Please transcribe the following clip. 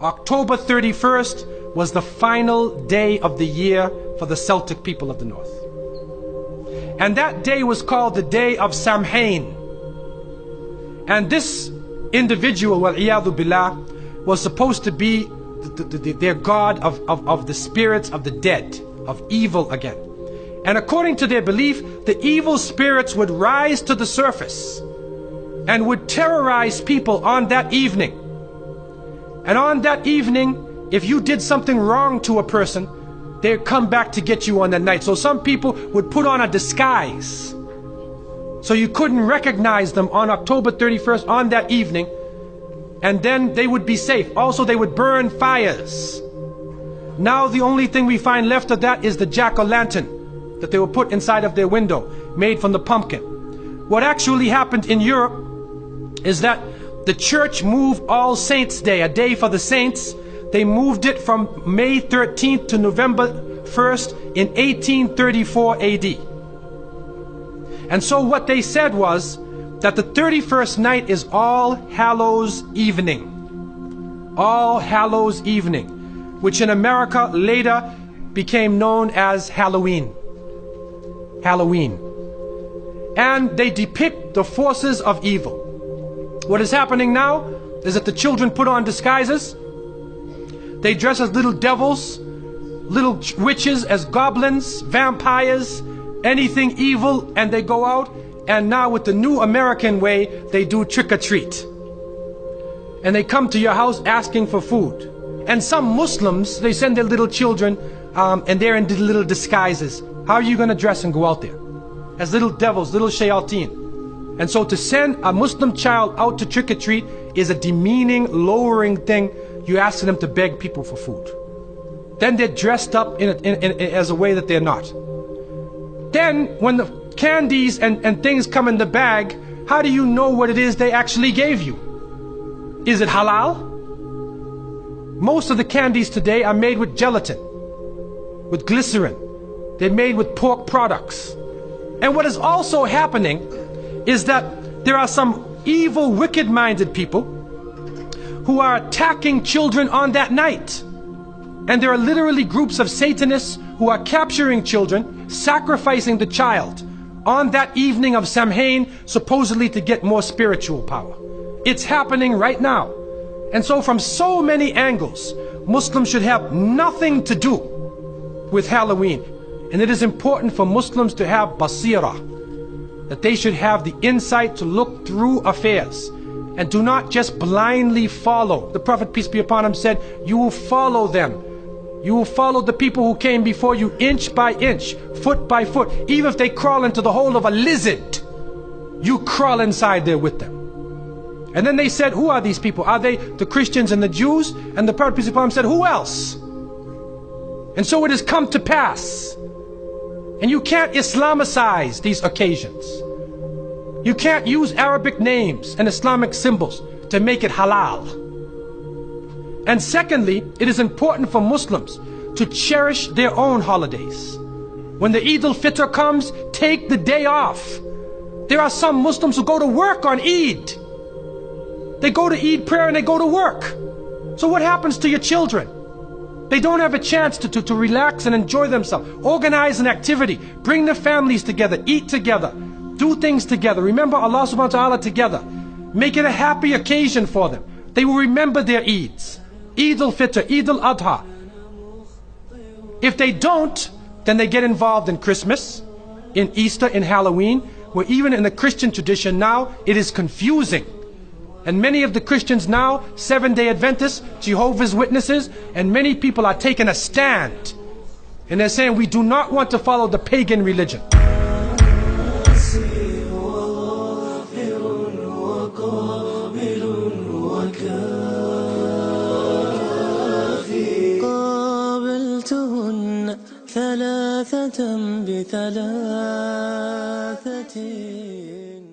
October 31st was the final day of the year for the Celtic people of the North. And that day was called the Day of Samhain. And this individual, wal-iyadhu billah, was supposed to be their god of the spirits of the dead, of evil again. And according to their belief, the evil spirits would rise to the surface and would terrorize people on that evening. And on that evening, if you did something wrong to a person, they'd come back to get you on that night. So some people would put on a disguise, so you couldn't recognize them on October 31st on that evening, and then they would be safe. Also, they would burn fires. Now the only thing we find left of that is the jack-o'-lantern that they would put inside of their window, made from the pumpkin. What actually happened in Europe is that the church moved All Saints' Day, a day for the saints. They moved it from May 13th to November 1st in 1834 AD. And so what they said was that the 31st night is All Hallows Evening. All Hallows Evening, which in America later became known as Halloween. Halloween. And they depict the forces of evil. What is happening now is that the children put on disguises. They dress as little devils, little witches, as goblins, vampires, anything evil, and they go out. And now with the new American way, they do trick-or-treat. And they come to your house asking for food. And some Muslims, they send their little children and they're in little disguises. How are you going to dress and go out there? As little devils, little shayateen. And so to send a Muslim child out to trick-or-treat is a demeaning, lowering thing. You ask them to beg people for food. Then they're dressed up as a way that they're not. Then when the candies and things come in the bag, how do you know what it is they actually gave you? Is it halal? Most of the candies today are made with gelatin, with glycerin. They're made with pork products. And what is also happening is that there are some evil, wicked-minded people who are attacking children on that night. And there are literally groups of Satanists who are capturing children, sacrificing the child on that evening of Samhain, supposedly to get more spiritual power. It's happening right now. And so from so many angles, Muslims should have nothing to do with Halloween. And it is important for Muslims to have basira, that they should have the insight to look through affairs and do not just blindly follow. The Prophet, peace be upon him, said, you will follow them. You will follow the people who came before you inch by inch, foot by foot. Even if they crawl into the hole of a lizard, you crawl inside there with them. And then they said, who are these people? Are they the Christians and the Jews? And the Prophet, peace be upon him, said, who else? And so it has come to pass. And you can't Islamicize these occasions. You can't use Arabic names and Islamic symbols to make it halal. And secondly, it is important for Muslims to cherish their own holidays. When the Eid al-Fitr comes, take the day off. There are some Muslims who go to work on Eid. They go to Eid prayer and they go to work. So what happens to your children? They don't have a chance to relax and enjoy themselves. Organize an activity. Bring their families together. Eat together. Do things together. Remember Allah subhanahu wa ta'ala together. Make it a happy occasion for them. They will remember their Eids. Eid al-Fitr, Eid al-Adha. If they don't, then they get involved in Christmas, in Easter, in Halloween, where even in the Christian tradition now, it is confusing. And many of the Christians now, Seventh-day Adventists, Jehovah's Witnesses, and many people are taking a stand. And they're saying, we do not want to follow the pagan religion. ثلاثة بثلاثة